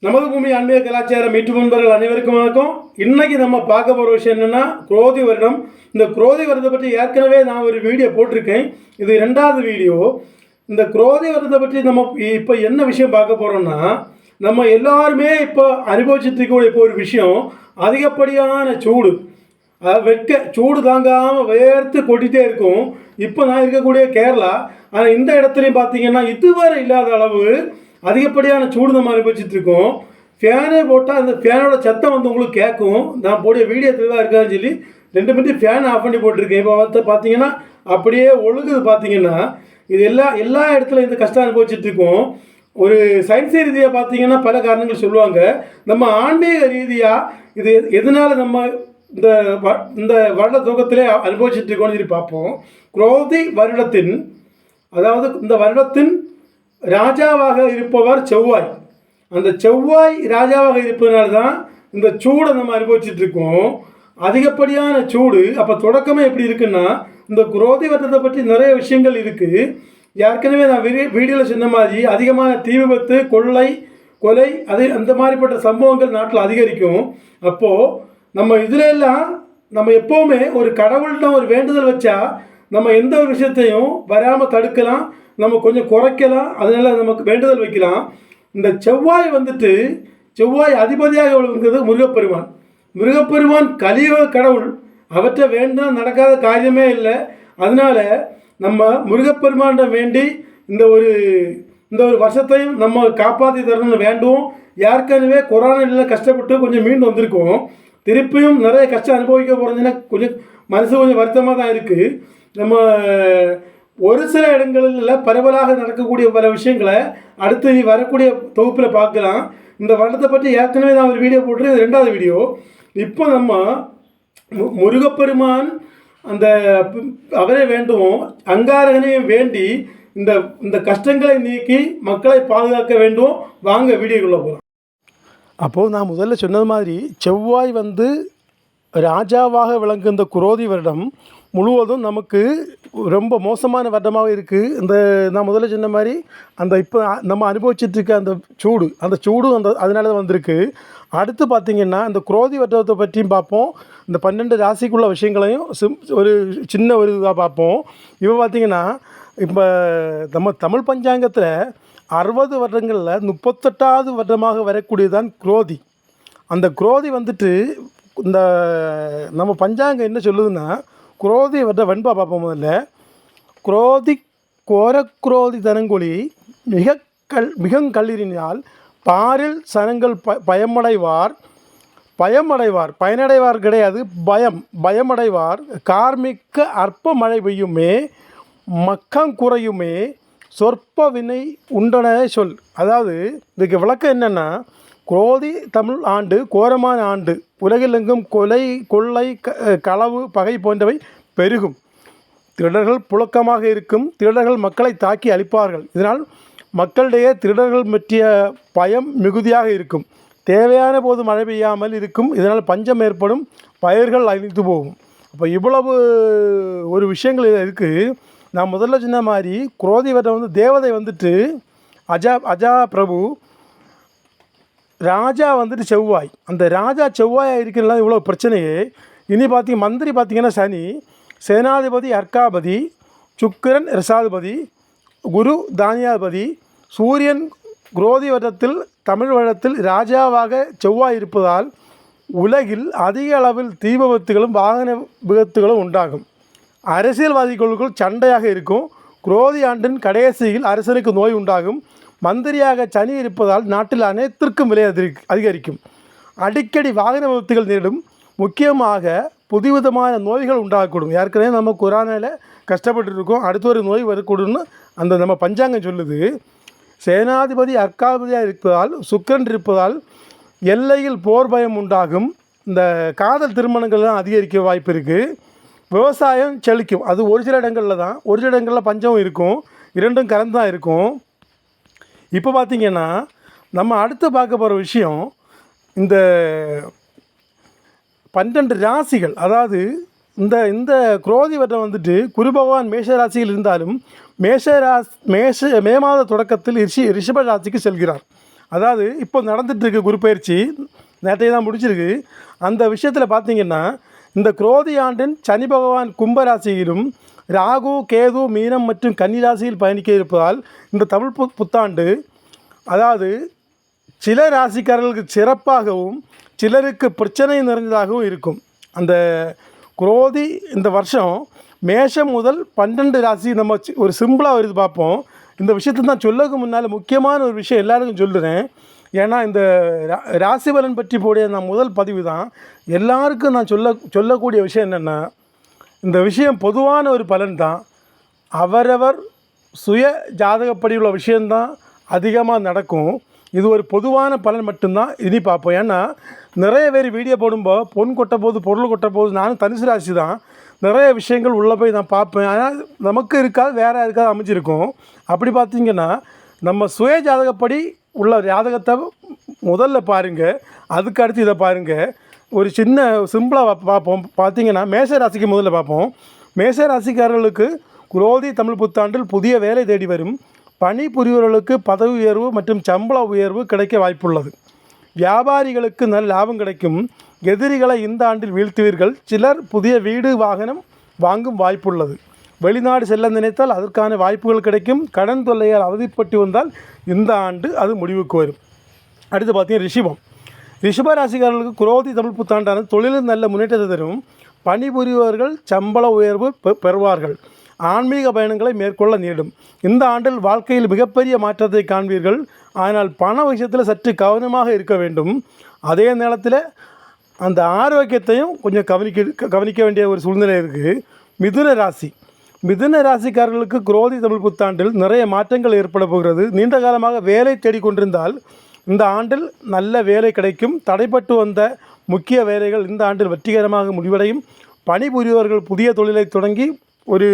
நமது பூமி ஆன்மீக கலாச்சாரம் மீட்டு முன்பர்கள் அனைவருக்கும் வணக்கம். இன்னைக்கு நம்ம பார்க்க போகிற விஷயம் என்னென்னா குரோதி வருடம். இந்த குரோதி வருடத்தை பற்றி ஏற்கனவே நான் ஒரு வீடியோ போட்டிருக்கேன். இது 2வது வீடியோ. இந்த குரோதி வருடத்தை பற்றி நம்ம இப்போ என்ன விஷயம் பார்க்க போகிறோம்னா, நம்ம எல்லாருமே இப்போ அனுபவிச்சுட்டு இருக்கக்கூடிய இப்போ ஒரு விஷயம், அதிகப்படியான சூடு. சூடு தாங்காமல் வேர்த்து கொட்டிகிட்டே இருக்கும். இப்போ நான் இருக்கக்கூடிய கேரளா, ஆனால் இந்த இடத்துலையும் பார்த்தீங்கன்னா இதுவரை இல்லாத அளவு அதிகப்படியான சூடு நம்ம அனுபவிச்சுட்டு இருக்கோம். ஃபேனே போட்டால் அந்த ஃபேனோட சத்தம் வந்து உங்களுக்கு கேட்கும். நான் போடிய வீடியோ தெளிவாக இருக்கான்னு சொல்லி 2 மினிட் ஃபேன் ஆஃப் பண்ணி போட்டிருக்கேன். இப்போ வந்து பார்த்தீங்கன்னா அப்படியே ஒழுகுது. பார்த்தீங்கன்னா இது எல்லா இடத்துல இந்த கஷ்டம் அனுபவிச்சுட்டு இருக்கோம். ஒரு சயின்ஸ் ரீதியாக பார்த்தீங்கன்னா பல காரணங்கள் சொல்லுவாங்க. நம்ம ஆன்மீக ரீதியாக இது எதனால் நம்ம இந்த வருட துவக்கத்திலே அனுபவிச்சுட்டு இருக்கோம்னு சொல்லி பார்ப்போம். குரோதி வருடத்தின், அதாவது இந்த வருடத்தின் ராஜாவாக இருப்பவர் செவ்வாய். அந்த செவ்வாய் ராஜாவாக இருப்பதனால தான் இந்த சூடை நம்ம அனுபவிச்சுட்டு இருக்கோம். அதிகப்படியான சூடு. அப்போ தொடக்கமே எப்படி இருக்குன்னா, இந்த குரோதி வருடத்தை பற்றி நிறைய விஷயங்கள் இருக்குது. ஏற்கனவே நான் வீடியோவில் சொன்ன மாதிரி அதிகமான தீ விபத்து, கொலை அந்த மாதிரிப்பட்ட சம்பவங்கள் நாட்டில் அதிகரிக்கும். அப்போது நம்ம இதில் எல்லாம் நம்ம எப்போவுமே ஒரு கடவுள்கிட்ட ஒரு வேண்டுதல் வச்சா நம்ம எந்த ஒரு விஷயத்தையும் வராமல் தடுக்கலாம், நம்ம கொஞ்சம் குறைக்கலாம். அதனால் நமக்கு வேண்டுதல் வைக்கலாம். இந்த செவ்வாய் அதிபதியாக விளங்குறது முருகப்பெருமான் கலியுக கடவுள். அவற்றை வேண்டாம் நடக்காத காரியமே இல்லை. அதனால் நம்ம முருகப்பெருமான்கிட்ட வேண்டி இந்த ஒரு வருஷத்தையும் நம்ம காப்பாற்றி தரணும்னு வேண்டுவோம். ஏற்கனவே கொரோனாவில் கஷ்டப்பட்டு கொஞ்சம் மீண்டு வந்திருக்கோம். திருப்பியும் நிறைய கஷ்டம் அனுபவிக்க போகிறதுன்னா கொஞ்சம் வருத்தமாக தான் இருக்குது. நம்ம ஒரு சில இடங்களில் பரவலாக நடக்கக்கூடிய பல விஷயங்களை அடுத்து வரக்கூடிய தொகுப்பில் பார்க்கலாம். இந்த வருடத்தை பற்றி ஏற்கனவே நான் ஒரு வீடியோ போட்டுருக்கேன். இது 2வது வீடியோ. இப்போ நம்ம முருகப்பெருமான் அவரை வேண்டுவோம், அங்காரகனையும் வேண்டி இந்த கஷ்டங்களை நீக்கி மக்களை பாதுகாக்க வேண்டும். வாங்க வீடியோக்குள்ளே போகலாம். அப்போது நான் முதல்ல சொன்னது மாதிரி செவ்வாய் ராஜாவாக விளங்கும் இந்த குரோதி வருடம் முழுவதும் நமக்கு ரொம்ப மோசமான வருடமாக இருக்குது. நான் முதல்ல சொன்ன மாதிரி இப்போ நம்ம அனுபவிச்சுட்ருக்க அந்த சூடும் அதனால தான் வந்திருக்கு. அடுத்து பார்த்திங்கன்னா இந்த குரோதி வருடத்தை பற்றியும் பார்ப்போம். இந்த 12 ராசிக்குள்ள விஷயங்களையும் ஒரு சின்ன ஒரு இதாக பார்ப்போம். இப்போ பார்த்திங்கன்னா இப்போ நம்ம தமிழ் பஞ்சாங்கத்தில் 60 வருடங்களில் 38வது வருடமாக வரக்கூடியதான் குரோதி. அந்த குரோதி இந்த நம்ம பஞ்சாங்கம் என்ன சொல்லுதுன்னா, குரோதி வருட வெண்பா பார்ப்போம். முதல்ல குரோதி கோரக்குரோதி தனங்கொழி மிகங்கல்லினால் பாரில் சனங்கள் பயனடைவார் கிடையாது, பயமடைவார். கார்மிக்க அற்ப மழை பெய்யுமே, மக்கங்குறையுமே, சொற்ப வினை உண்டன சொல். அதாவது இதுக்கு விளக்கம் என்னென்னா, குரோதி தமிழ் ஆண்டு கோரமான ஆண்டு. உலகிலெங்கும் கொள்ளை களவு பகை போன்றவை பெருகும். திருடர்கள் புழக்கமாக இருக்கும். திருடர்கள் மக்களை தாக்கி அழிப்பார்கள். இதனால் மக்களிடையே திருடர்கள் பற்றிய பயம் மிகுதியாக இருக்கும். தேவையான போது மழை பெய்யாமல் இருக்கும். இதனால் பஞ்சம் ஏற்படும். பயிர்கள் அழிந்து போகும். அப்போ இவ்வளவு ஒரு விஷயங்கள் இருக்குது. நான் முதல்ல சொன்ன மாதிரி குரோதி வருடம் தேவதை அஜா பிரபு, ராஜா செவ்வாய். அந்த ராஜா செவ்வாயாக இருக்கிறதுனால இவ்வளோ பிரச்சனையே. இனி மந்திரி பார்த்திங்கன்னா சனி, சேனாதிபதி அர்க்காபதி, சுக்கிரன் ரசாதிபதி, குரு தானியாதிபதி, சூரியன் குரோதி வருடத்தில் தமிழ் வருடத்தில் ராஜாவாக செவ்வாய் இருப்பதால் உலகில் அதிக அளவில் தீ விபத்துகளும் வாகன விபத்துகளும் உண்டாகும். அரசியல்வாதிகளுக்குள் சண்டையாக இருக்கும். குரோதி ஆண்டின் கடைசியில் அரசனுக்கு நோய் உண்டாகும். மந்திரியாக சனி இருப்பதால் நாட்டில் அனைத்திற்கும் விலை அதிகரிக்கும். அடிக்கடி வாகன விபத்துகள் நேரிடும். முக்கியமாக புதுவிதமான நோய்கள் உண்டாகக்கூடும். ஏற்கனவே நம்ம கொரோனாவில் கஷ்டப்பட்டு இருக்கோம். அடுத்த ஒரு நோய் வரக்கூடும்னு நம்ம பஞ்சாங்கம் சொல்லுது. சேனாதிபதி அர்க்காதிபதியாக இருப்பதால், சுக்கிரன் இருப்பதால் எல்லையில் போர் பயம் உண்டாகும். இந்த காதல் திருமணங்கள்லாம் அதிகரிக்க வாய்ப்பு இருக்குது. விவசாயம் செழிக்கும். அது ஒரு சில இடங்களில் பஞ்சம் இருக்கும். 2ம் கலந்து தான் இருக்கும். இப்போ பார்த்திங்கன்னா நம்ம அடுத்து பார்க்க போகிற விஷயம், இந்த 12 ராசிகள். அதாவது இந்த குரோதி வருடம் குரு பகவான் மேஷ ராசியில் இருந்தாலும் மே மாத தொடக்கத்தில் ரிஷப ராசிக்கு செல்கிறார். அதாவது இப்போ நடந்துகிட்ருக்கு குரு பயிற்சி, நேற்றைய தான் முடிச்சிருக்கு. அந்த விஷயத்தில் பார்த்திங்கன்னா இந்த குரோதி ஆண்டின் சனி பகவான் கும்பராசியிலும் ராகு கேது மீனம் மற்றும் கன்னிராசியில் பயணிக்க இருப்பதால் இந்த தமிழ் புத்தாண்டு அதாவது சில ராசிக்காரர்களுக்கு சிறப்பாகவும் சிலருக்கு பிரச்சனை நிறைந்ததாகவும் இருக்கும். அந்த குரோதி இந்த வருஷம் மேஷம் முதல் 12 ராசி நம்ம ஒரு சிம்பிளாக வருது பார்ப்போம். இந்த விஷயத்தை தான் சொல்லக்கு முன்னால் முக்கியமான ஒரு விஷயம் எல்லாருக்கும் சொல்லுறேன். ஏன்னா இந்த ராசி பலன் பற்றி போடைய நான் முதல் பதிவு தான். எல்லாருக்கும் நான் சொல்லக்கூடிய விஷயம் என்னென்னா, இந்த விஷயம் பொதுவான ஒரு பலன் தான். அவரவர் சுய ஜாதகப்படி உள்ள விஷயந்தான் அதிகமாக நடக்கும். இது ஒரு பொதுவான பலன் மட்டும்தான். இனி பார்ப்போம். ஏன்னா நிறைய பேர் வீடியோ போடும்போது பொன் கொட்ட போது பொருள் கொட்ட போது, நானும் தனுசு ராசி தான், நிறைய விஷயங்கள் உள்ளே போய் நான் பார்ப்பேன். ஆனால் நமக்கு இருக்காது, வேறு யாருக்காவது அமைஞ்சிருக்கும். அப்படி பார்த்திங்கன்னா நம்ம சுய ஜாதகப்படி உள்ள ஜாதகத்தை முதல்ல பாருங்கள், அதுக்கு அடுத்து இதை பாருங்கள். ஒரு சின்ன சிம்பிளாக பார்ப்போம். பார்த்திங்கன்னா மேஷ ராசிக்கு முதல்ல பார்ப்போம். மேஷ ராசிக்காரர்களுக்கு குரோதி தமிழ் புத்தாண்டில் புதிய வேலை தேடி வரும். பணி புரிவர்களுக்கு பதவி உயர்வு மற்றும் சம்பள உயர்வு கிடைக்க வாய்ப்புள்ளது. வியாபாரிகளுக்கு நல்ல லாபம் கிடைக்கும். எதிரிகளை இந்த ஆண்டில் வீழ்த்துவீர்கள். சிலர் புதிய வீடு வாகனம் வாங்கும் வாய்ப்புள்ளது. வெளிநாடு செல்ல நினைத்தால் அதற்கான வாய்ப்புகள் கிடைக்கும். கடன் தொல்லையால் அவதிப்பட்டு வந்தால் இந்த ஆண்டு அது முடிவுக்கு வரும். அடுத்து பார்த்தீங்கன்னா ரிஷபம். ரிஷப ராசிக்காரர்களுக்கு குரோதி தமிழ் புத்தாண்டான தொழிலில் நல்ல முன்னேற்றத்தை தரும். பணிபுரிபவர்கள் சம்பள உயர்வு பெறுவார்கள். ஆன்மீக பயணங்களை மேற்கொள்ள நேரிடும். இந்த ஆண்டில் வாழ்க்கையில் மிகப்பெரிய மாற்றத்தை காண்பீர்கள். ஆனால் பண விஷயத்தில் சற்று கவனமாக இருக்க வேண்டும். அதே நேரத்தில் அந்த ஆரோக்கியத்தையும் கொஞ்சம் கவனிக்க வேண்டிய ஒரு சூழ்நிலை இருக்குது. மிதுன ராசி. மிதுன ராசிக்காரர்களுக்கு குரோதி தமிழ் புத்தாண்டில் நிறைய மாற்றங்கள் ஏற்பட போகிறது. நீண்ட காலமாக வேலை தேடிக்கொண்டிருந்தால் இந்த ஆண்டில் நல்ல வேலை கிடைக்கும். தடைப்பட்டு வந்த முக்கிய வேலைகள் இந்த ஆண்டில் வெற்றிகரமாக முடிவடையும். பணிபுரிபவர்கள் புதிய தொழிலை தொடங்கி ஒரு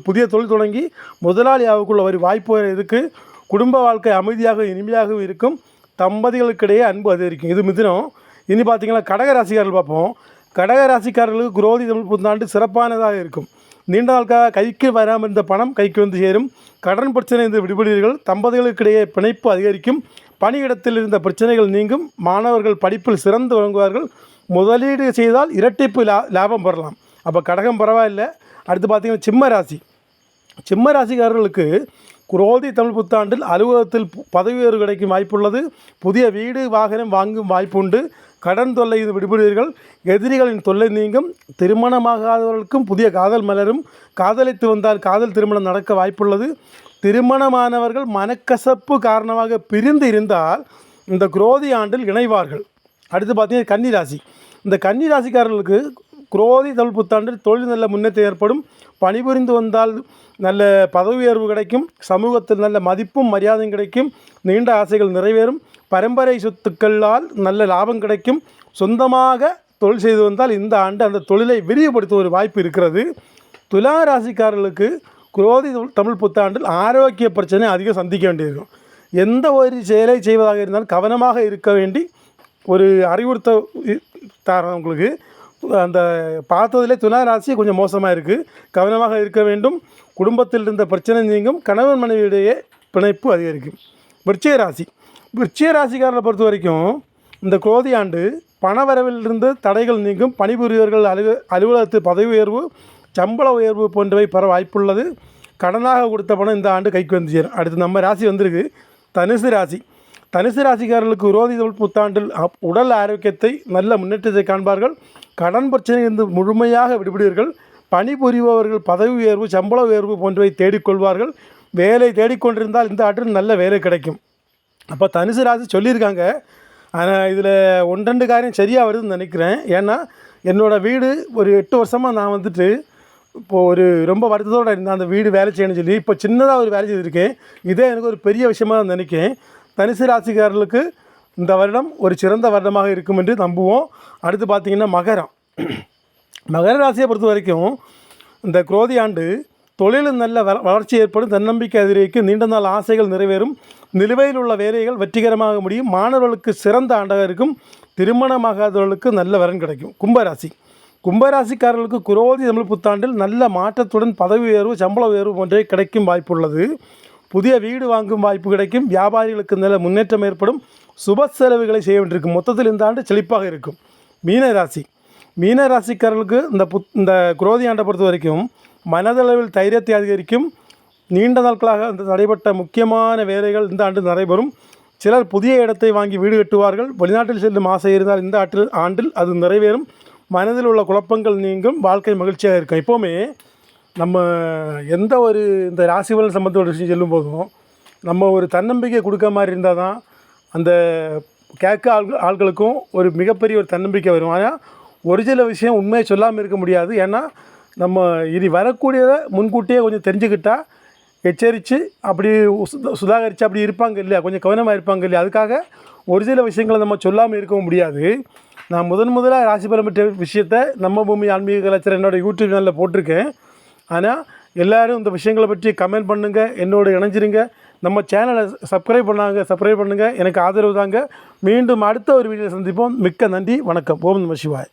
புதிய தொழில் தொடங்கி முதலாளியாவுக்குள்ள ஒரு வாய்ப்பு இருக்குது. குடும்ப வாழ்க்கை அமைதியாக இனிமையாகவும் இருக்கும். தம்பதிகளுக்கிடையே அன்பு அதிகரிக்கும். இது மிதுனம். இனி பார்த்திங்கன்னா கடகராசிக்காரர்கள் பார்ப்போம். கடகராசிக்காரர்களுக்கு குரோதி தமிழ் புத்தாண்டு சிறப்பானதாக இருக்கும். நீண்ட நாட்காக கைக்கு வராமல் இருந்த பணம் கைக்கு வந்து சேரும். கடன் பிரச்சனை இருந்து விடுபடுவீர்கள். தம்பதிகளுக்கிடையே பிணைப்பு அதிகரிக்கும். பணியிடத்தில் இருந்த பிரச்சனைகள் நீங்கும். மாணவர்கள் படிப்பில் சிறந்து விளங்குவார்கள். முதலீடு செய்தால் இரட்டிப்பு லாபம் பெறலாம். அப்போ கடகம் பரவாயில்லை. அடுத்து பார்த்திங்கன்னா சிம்ம ராசி. சிம்ம ராசிக்காரர்களுக்கு குரோதி தமிழ் புத்தாண்டில் அலுவலகத்தில் பதவி உயர்வு கிடைக்கும் வாய்ப்புள்ளது. புதிய வீடு வாகனம் வாங்கும் வாய்ப்புண்டு. கடன் தொல்லை விடுபடுவீர்கள். எதிரிகளின் தொல்லை நீங்கும். திருமணமாகாதவர்களுக்கும் புதிய காதல் மலரும். காதலித்து வந்தால் காதல் திருமணம் நடக்க வாய்ப்புள்ளது. திருமணமானவர்கள் மனக்கசப்பு காரணமாக பிரிந்து இருந்தால் இந்த குரோதி ஆண்டில் இணைவார்கள். அடுத்து பார்த்திங்கன்னா கன்னிராசி. இந்த கன்னிராசிக்காரர்களுக்கு குரோதி தமிழ் புத்தாண்டில் தொழில் நல்ல முன்னேற்றம் ஏற்படும். பணிபுரிந்து வந்தால் நல்ல பதவி உயர்வு கிடைக்கும். சமூகத்தில் நல்ல மதிப்பும் மரியாதையும் கிடைக்கும். நீண்ட ஆசைகள் நிறைவேறும். பரம்பரை சொத்துக்களால் நல்ல லாபம் கிடைக்கும். சொந்தமாக தொழில் செய்து வந்தால் இந்த ஆண்டு அந்த தொழிலை விரிவுபடுத்த ஒரு வாய்ப்பு இருக்கிறது. துலா ராசிக்காரர்களுக்கு குரோதி தமிழ் புத்தாண்டில் ஆரோக்கிய பிரச்சனை அதிகம் சந்திக்க வேண்டியிருக்கும். எந்த ஒரு செயலை செய்வதாக இருந்தாலும் கவனமாக இருக்க வேண்டி ஒரு அறிவுறுத்த தரேன் உங்களுக்கு. அந்த பார்த்ததிலே துலா ராசி கொஞ்சம் மோசமாக இருக்குது. கவனமாக இருக்க வேண்டும். குடும்பத்தில் இருந்த பிரச்சனை நீங்கும். கணவன் மனைவியிடையே பிணைப்பு அதிகரிக்கும். விருச்சிக ராசி. விருச்சிக ராசிக்காரரை பொறுத்த வரைக்கும் இந்த குரோதி ஆண்டு பணவரவிலிருந்து தடைகள் நீங்கும். பணிபுரியவர்கள் அலுவலகத்தில் பதவி உயர்வு சம்பள உயர்வு போன்றவை பெற வாய்ப்புள்ளது. கடனாக கொடுத்த பணம் இந்த ஆண்டு கைக்கு வந்து சேரும். அடுத்து நம்ம ராசி வந்திருக்கு தனுசு ராசி. தனுசு ராசிக்காரர்களுக்கு குரோதி தமிழ் புத்தாண்டில் உடல் ஆரோக்கியத்தை நல்ல முன்னேற்றத்தை காண்பார்கள். கடன் பிரச்சனையிலிருந்து முழுமையாக விடுபடுவீர்கள். பணிபுரிபவர்கள் பதவி உயர்வு சம்பள உயர்வு போன்றவை தேடிக்கொள்வார்கள். வேலை தேடிக்கொண்டிருந்தால் இந்த ஆண்டில் நல்ல வேலை கிடைக்கும். அப்போ தனுசு ராசி சொல்லியிருக்காங்க. ஆனால் இதில் 1-2 காரியம் சரியாக வருதுன்னு நினைக்கிறேன். ஏன்னா என்னோடய வீடு ஒரு 8 வருஷமாக நான் வந்துட்டு இப்போது ரொம்ப வருத்தத்தோடு இருந்தேன். அந்த வீடு வேலை செய்யணும்னு சொல்லி இப்போ சின்னதாக ஒரு வேலை செய்திருக்கேன். இதே எனக்கு ஒரு பெரிய விஷயமாக நான் நினைக்கிறேன். தனுசு ராசிக்காரர்களுக்கு இந்த வருடம் ஒரு சிறந்த வருடமாக இருக்கும் என்று நம்புவோம். அடுத்து பார்த்திங்கன்னா மகரம். மகர ராசியை பொறுத்த வரைக்கும் இந்த குரோதி ஆண்டு தொழிலில் நல்ல வளர்ச்சி ஏற்படும். தன்னம்பிக்கை அதிகரிக்கும். நீண்ட நாள் ஆசைகள் நிறைவேறும். நிலுவையில் உள்ள வேலைகள் வெற்றிகரமாக முடியும். மாணவர்களுக்கு சிறந்த ஆண்டாக இருக்கும். திருமணமாகாதவர்களுக்கு நல்ல வரன் கிடைக்கும். கும்பராசி. கும்பராசிக்காரர்களுக்கு குரோதி தமிழ் புத்தாண்டில் நல்ல மாற்றத்துடன் பதவி உயர்வு சம்பள உயர்வு போன்றவை கிடைக்கும் வாய்ப்புள்ளது. புதிய வீடு வாங்கும் வாய்ப்பு கிடைக்கும், வியாபாரிகளுக்கு நல்ல முன்னேற்றம் ஏற்படும், சுப செலவுகளை செய்ய வேண்டியிருக்கும். மொத்தத்தில் இந்த ஆண்டு செழிப்பாக இருக்கும். மீன ராசிக்காரர்களுக்கு இந்த குரோதி ஆண்டை பொறுத்த வரைக்கும் மனதளவில் தைரியத்தை அதிகரிக்கும். நீண்ட நாட்களாக அந்த தடைப்பட்ட முக்கியமான வேலைகள் இந்த ஆண்டு நடைபெறும். சிலர் புதிய இடத்தை வாங்கி வீடு கட்டுவார்கள். வெளிநாட்டில் செல்லும் ஆசை இருந்தால் இந்த ஆண்டில் அது நிறைவேறும். மனதில் உள்ள குழப்பங்கள் நீங்கும். வாழ்க்கை மகிழ்ச்சியாக இருக்கும். எப்போவுமே நம்ம எந்த ஒரு இந்த ராசி பலன் சம்பந்தப்பட்ட விஷயம் சொல்லும் போதும் நம்ம ஒரு தன்னம்பிக்கை கொடுக்க மாதிரி இருந்தால் தான் அந்த கேட்க ஆட்களுக்கும் ஒரு மிகப்பெரிய ஒரு தன்னம்பிக்கை வரும். ஆனால் ஒரு சில விஷயம் உண்மையை சொல்லாமல் இருக்க முடியாது. ஏன்னா நம்ம இது வரக்கூடியதை முன்கூட்டியே கொஞ்சம் தெரிஞ்சுக்கிட்டால் எச்சரித்து அப்படி சுதாகரித்து அப்படி இருப்பாங்க இல்லையா, கொஞ்சம் கவனமாக இருப்பாங்க இல்லையா. அதுக்காக ஒரு சில விஷயங்களை நம்ம சொல்லாமல் இருக்கவும் முடியாது. நான் முதலாக ராசி பலன் பெற்ற விஷயத்தை நம்ம பூமி ஆன்மீக கலாச்சாரம் என்னோடய யூடியூப் சேனலில் போட்டிருக்கேன். ஆனால் எல்லோரும் இந்த விஷயங்களை பற்றி கமெண்ட் பண்ணுங்கள், என்னோட இணைஞ்சிருங்க. நம்ம சேனலை சப்ஸ்கிரைப் பண்ணுங்கள், எனக்கு ஆதரவு தாங்க. மீண்டும் அடுத்த ஒரு வீடியோ சந்திப்போம். மிக்க நன்றி, வணக்கம். ஓம் நம சிவாய்.